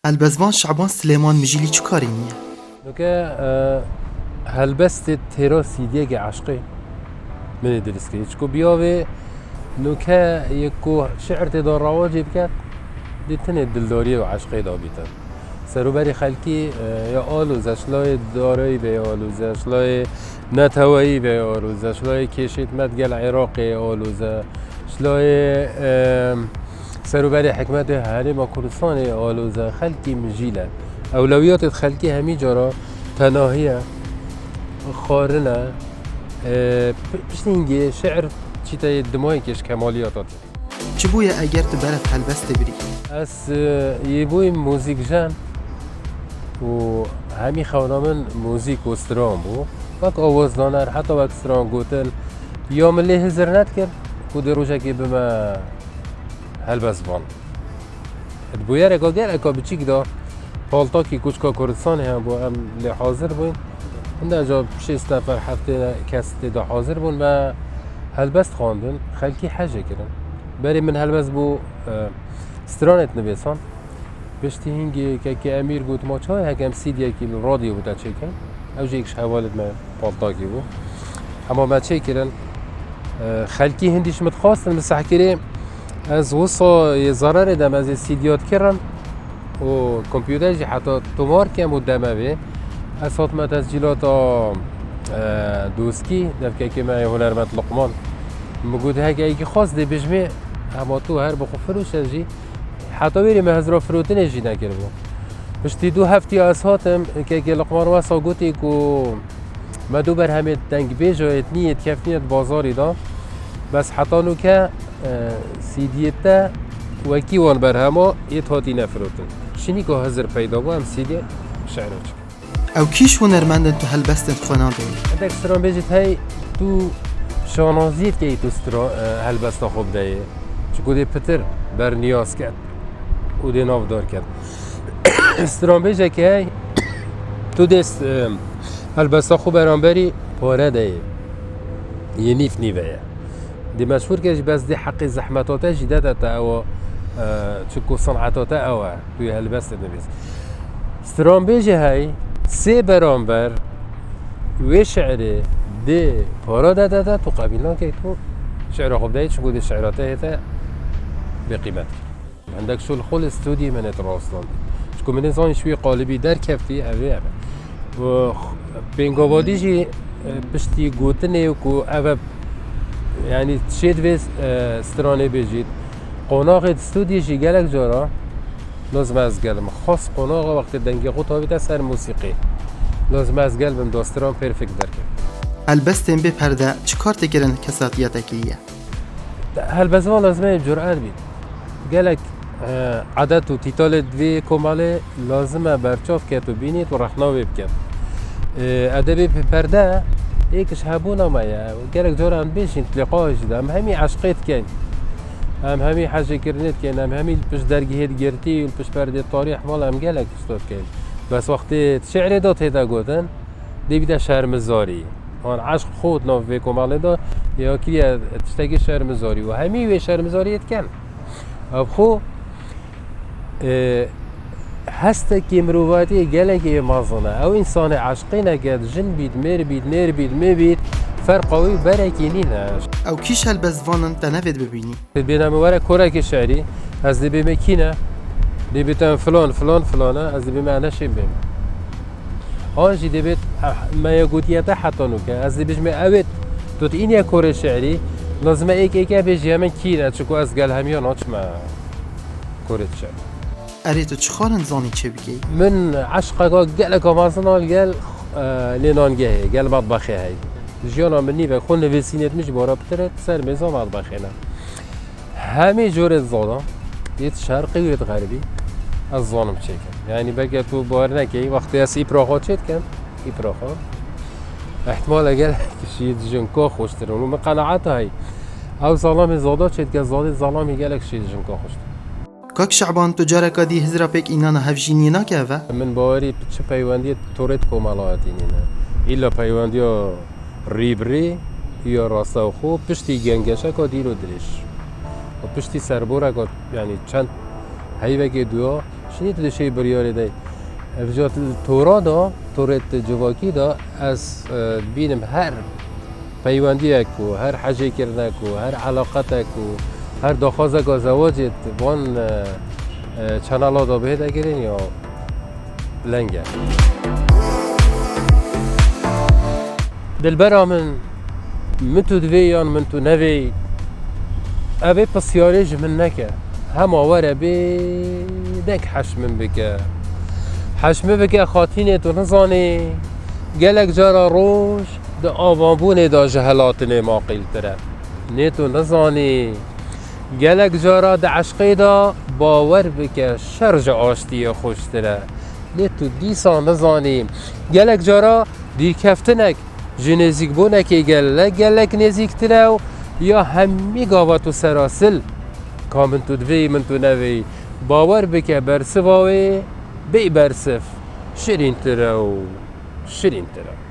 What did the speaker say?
البزوان شعبان سليمان مجيلي چو کاری نیه؟ نوکه هلبست تیرا سیدیه که عشقی من درست کردی چکو بیاوه نوکه یکو شعر تدار رواجی بکرد دیتنه دلداریه و عشقی دا بیتن سروبری خلکی یا آلوز اشلای دارایی به آلوز اشلای نتوایی به آلوز اشلای کشید مدگل عراقی آلوز اشلای سروبری حکمت حریم کردستان آلوز خلکی مجیله اولویات خلکی همی جارا تناهیه خارنه پشتینگی شعر چیتا دمایی کش کمالیاتات چه بویه اگر تو برف هلبست بری؟ از یه بوی موزیک جن و همی خونامن موزیک و استرام بو وک آواز دانر حتی وک استرام گوتن یا ملی هزر ند کرد کود روشه که بما هلبست بان بویه رکا گر اکا بچیک دا پالتا کی کوچکا کردستان هم بو هم لی حاضر بوین هنده جا 6 نفر هفته کس دا حاضر بون و هلبست خواندن خلکی حجه کرن بری من هلبست بو استرانت نویسان بشتی هنگی که امیر گوت ما چای هکم سیدیه که رادیو بوده چه کن او جیکش حوالت ما پالتاکی بو اما ما چه کرن خلکی هندیش متخواستن مسح کریم از وصا یه ضرر دم از سیدیات کرن و کمپیوتر جی حتی تومار کم و دمه بی از حتما تسجیلات دوسکی دفکه که من هنرمند لقمان مگود هکه ایکی خواست دی بجمه اما تو هر بخو فروش جی حتی بیری مهزرا فروتنه جی نکر بو پشتی 2 هفته از هاتم که لقمان واسا گوتی که ما دو بر همه دنگ بیج و اتنیت کفنیت بازاری دا بس حتی نو که سیدیتا وکی وان بر همه ایت هاتی نفروتن شینی که هزر پیدا بو هم سیدی شعرات او کیش هنرمندن تو هلبست خوانان داری؟ عندك ستران بيجت هاي تو شانازيت كي تو ستران هلبست خوب دايه چكو دي پتر بر نیاز کرد و دي ناف دار کرد ستران بيجت که هاي تو دست هلبست خوب برانبری پاره دايه یه نیف نیوه دي مشهور كيش بس دي حق زحمتاتا جدادا تا او چكو صنعتاتا او توی هلبست نبيز ستران بيجت هاي سه برانبر و شعره ده پارا داده تو قبیلان که تو شعر خوب دهید چون شعراته هتا بقیمت عندك شو الخول استودي من اتراستان چون من انسان شوی قالبی در کفتی اوه و بینگاوادی جی پشتی گوتنه و که اوه یعنی شید ویس سترانه بجید قناق استودی جی گلک جارا لازم از گلم خاص قناق وقت دنگی خود هاویده سر موسیقی لازم از قلبم داستران پرفکت درکه هلبستن به پرده چه کار تکرن کساتیت اکیه؟ هلبزوان لازمه جرأت بید گلک عدد و تیتال دوی کماله لازمه برچاف کرد و بینید و رخناوی بکرد ادبی به پرده ایکش هبون آمایه گلک جاران بیشین تلقاهش ده هم همی عشقیت کن هم همی حجه کرنیت کن هم همی پش درگیهت گرتی و پش پرده تاریخ مال هم گلک اشتاد کن بس وقتی شعر داد هیتا گوتن دی بیده شرمزاری آن عشق خود ناف به کماله دا یا کلیه تشتگی شرمزاری و همی وی شرمزاریت کن اب خو هسته که مروواتی گله که مازنه او انسان عشقی نگد جن بید میر بید نیر بید می بید فرقاوی برکی نینه او کیش هلبزوانن تنوید ببینی؟ بینم وره کرک شعری از دی بیم کینه دی بیتن فلان فلان فلانه از دی بیم انشیم بیم آنجی دی بیت ما یگوتیتا حتی نوکه از دی بیش می اوید دوت این یک کور شعری لازمه ایک بیجی همین کینه چکو از گل همیان آچمه کورت شعر اری تو چه خارن زانی چه بگی؟ من عشقا گل کامازنال گل لینانگه گل مطبخی هی جیانا منی و خون نویسینت میشه بارا بتره سر میزان مطبخی نه همه جور زادا یه شرقی و یه غربی از زانم چه کن یعنی بگه تو بار نکی وقتی از ایپراخا چید کن ایپراخا احتمال اگر کشید جنکا خوشتره اونو من قناعت هایی او ظلام زادا چید که زاده ظلامی گلک شید جنکا خوشتره کاک شعبان تو جارکا دی هزرا پیک اینانا هفجینی ناکه من باوری چه پیوندی تورت کمالاتی نینه ایلا پیوندی ریبری یا راستا و خوب پشتی گنگشه که دیر و درش و پشتی سربوره که یعنی چند هیوه که دویا شنید دشی بریاری دی افجات تورا دا تورت جواکی دا از بینم هر پیوندی اکو هر حاجه کرده کو هر علاقت اکو هر دخوازه که زواجت وان چنالا دا بهده گرین یا لنگه دلبرا من تو دویان من تو نوی اوه پسیاریج من نکه همه وره بی دک حشمن بکه حشمه بکه خاطینه تو نزانی گلک جارا روش ده آوانبونه دا جهلاتنه ما قیل تره نه تو نزانی گلک جارا ده عشقی دا باور بکه شرج آشتی خوش تره نه تو دیسا نزانی گلک جارا دی کفتنک جنزیک بونه که گلک نزیک تره یا همی گاوات و سراسل که من تو دوی من تو نوی باور بکه برسواوی بی برسف شیرین تره و شیرین تره